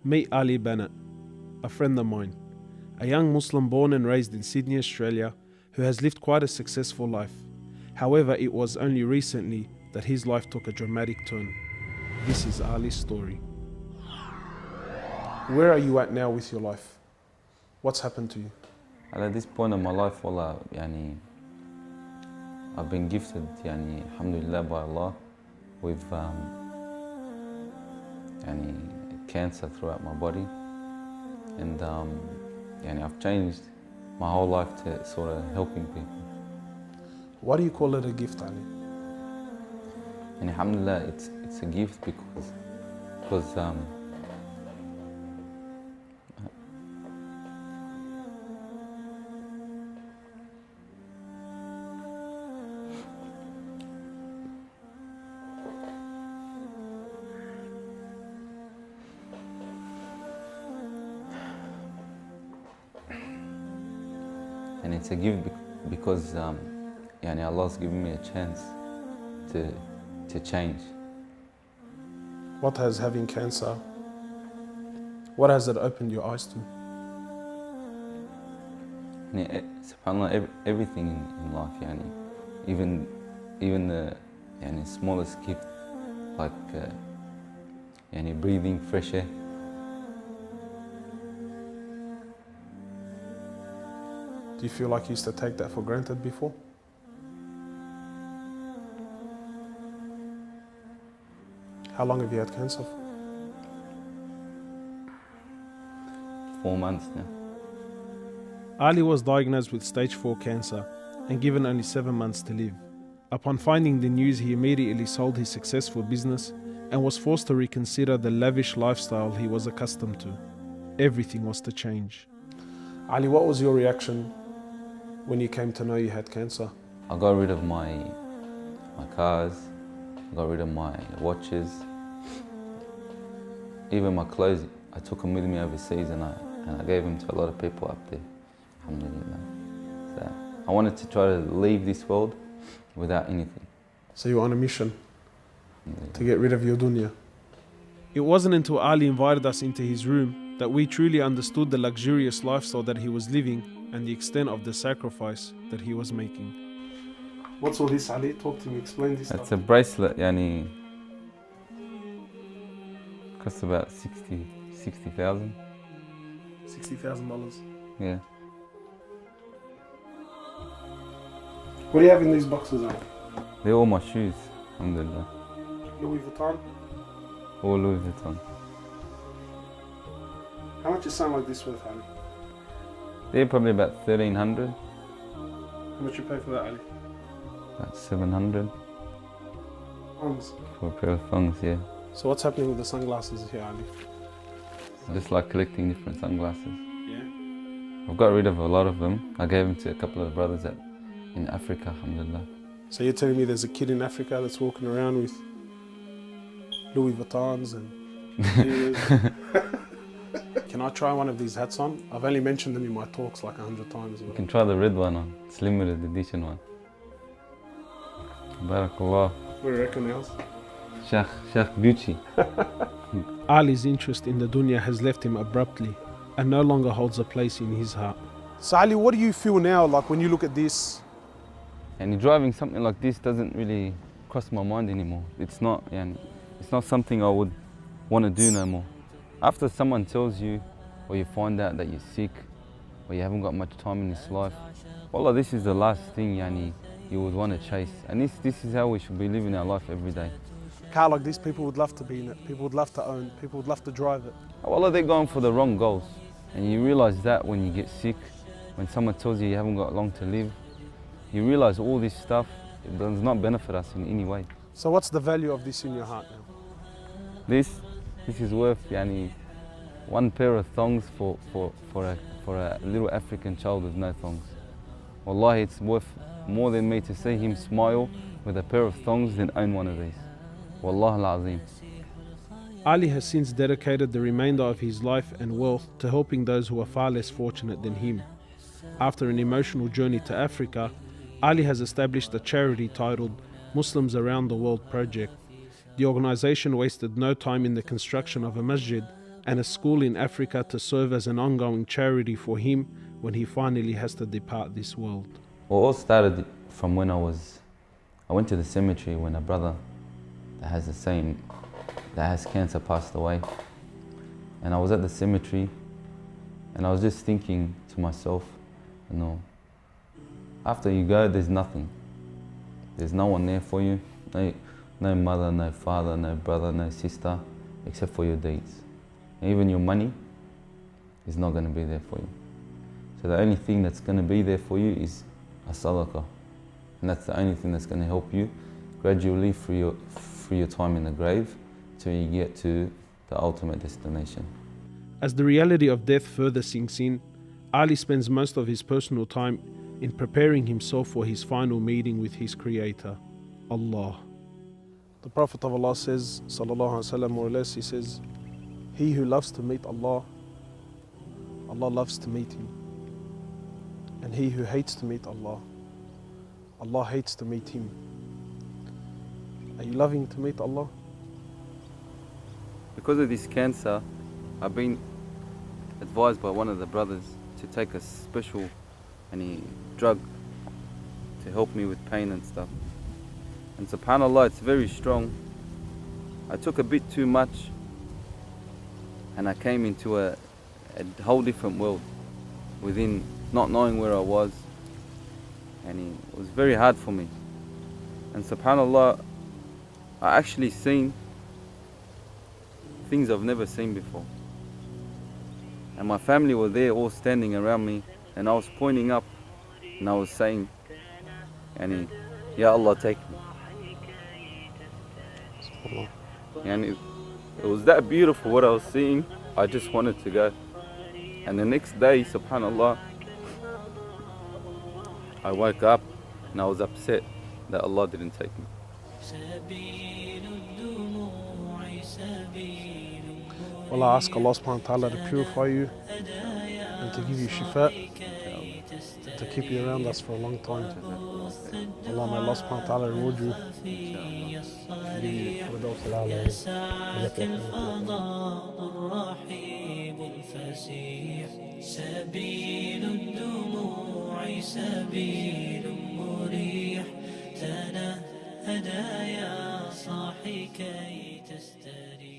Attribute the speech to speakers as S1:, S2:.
S1: Meet Ali Bennett, a friend of mine, a young Muslim born and raised in Sydney, Australia, who has lived quite a successful life. However, it was only recently that his life took a dramatic turn. This is Ali's story. Where are you at now with your life? What's happened to you?
S2: And at this point in my life, والله I've been gifted alhamdulillah by Allah with cancer throughout my body, and I've changed my whole life to sort of helping people.
S1: Why do you call it a gift, Ali?
S2: And alhamdulillah, it's a gift because and it's a gift because Allah's given me a chance to change.
S1: What has having cancer, what has it opened your eyes to?
S2: SubhanAllah, everything in life, even the smallest gift, like breathing fresh air.
S1: Do you feel like you used to take that for granted before? How long have you had cancer for?
S2: 4 months now.
S1: Ali was diagnosed with stage 4 cancer and given only 7 months to live. Upon finding the news, he immediately sold his successful business and was forced to reconsider the lavish lifestyle he was accustomed to. Everything was to change. Ali, what was your reaction when you came to know you had cancer?
S2: I got rid of my cars, I got rid of my watches, even my clothes. I took them with me overseas and I gave them to a lot of people up there, alhamdulillah. So I wanted to try to leave this world without anything.
S1: So you were on a mission to get rid of your dunya. It wasn't until Ali invited us into his room that we truly understood the luxurious lifestyle that he was living and the extent of the sacrifice that he was making. What's all this, Ali? Talk to me, explain this.
S2: It's a bracelet, costs about 60,000.
S1: $60,000.
S2: Yeah.
S1: What do you have in these boxes, Ali?
S2: They're all my shoes, alhamdulillah.
S1: Louis Vuitton?
S2: All Louis Vuitton.
S1: How much is something like this worth, Ali?
S2: They're probably about 1,300.
S1: How much you pay for that, Ali?
S2: About 700
S1: Thongs.
S2: for a pair of thongs, yeah.
S1: So what's happening with the sunglasses here, Ali?
S2: I just like collecting different sunglasses.
S1: Yeah?
S2: I've got rid of a lot of them. I gave them to a couple of brothers in Africa, alhamdulillah.
S1: So you're telling me there's a kid in Africa that's walking around with Louis Vuittons and Can I try one of these hats on? I've only mentioned them in my talks like 100 times.
S2: You can try the red one on. It's limited edition one. Barakallah.
S1: What do you reckon else?
S2: Sheikh Gucci.
S1: Ali's interest in the dunya has left him abruptly and no longer holds a place in his heart. So Ali, what do you feel now, like when you look at this?
S2: And driving something like this doesn't really cross my mind anymore. It's not something I would want to do no more. After someone tells you, or you find out that you're sick, or you haven't got much time in this life, wallah, this is the last thing you would want to chase. And this is how we should be living our life every day.
S1: A car like this, people would love to be in it, people would love to own, people would love to drive it.
S2: Wallah, they're going for the wrong goals. And you realize that when you get sick, when someone tells you haven't got long to live, you realize all this stuff, it does not benefit us in any way.
S1: So what's the value of this in your heart now?
S2: This is worth one pair of thongs for a little African child with no thongs. Wallahi, it's worth more than me to see him smile with a pair of thongs than own one of these. Wallah al-Azim.
S1: Ali has since dedicated the remainder of his life and wealth to helping those who are far less fortunate than him. After an emotional journey to Africa, Ali has established a charity titled Muslims Around the World Project. The organization wasted no time in the construction of a masjid and a school in Africa to serve as an ongoing charity for him when he finally has to depart this world.
S2: Well, it all started from when I went to the cemetery when a brother that has cancer passed away. And I was at the cemetery and I was just thinking to myself, after you go, there's nothing. There's no one there for you. No mother, no father, no brother, no sister, except for your deeds. And even your money is not going to be there for you. So the only thing that's going to be there for you is a sadaqah. And that's the only thing that's going to help you gradually through your time in the grave till you get to the ultimate destination.
S1: As the reality of death further sinks in, Ali spends most of his personal time in preparing himself for his final meeting with his Creator, Allah. The Prophet of Allah says, sallallahu alaihi wasallam, more or less, he says, he who loves to meet Allah, Allah loves to meet him. And he who hates to meet Allah, Allah hates to meet him. Are you loving to meet Allah?
S2: Because of this cancer, I've been advised by one of the brothers to take a special drug to help me with pain and stuff. And subhanAllah, it's very strong. I took a bit too much and I came into a whole different world within not knowing where I was, and it was very hard for me. And subhanAllah, I actually seen things I've never seen before. And my family were there all standing around me, and I was pointing up and I was saying, Ya Allah, take me. And it was that beautiful what I was seeing. I just wanted to go. And the next day, subhanAllah, I woke up and I was upset that Allah didn't take me.
S1: Well, I ask Allah subhanahu wa ta'ala to purify you and to give you shifa, and to keep you around us for a long time. Allah, may Allah subhanahu wa ta'ala reward you.
S3: سبيل الدموع سبيل مريح تنهدى يا صاحي كي تستريح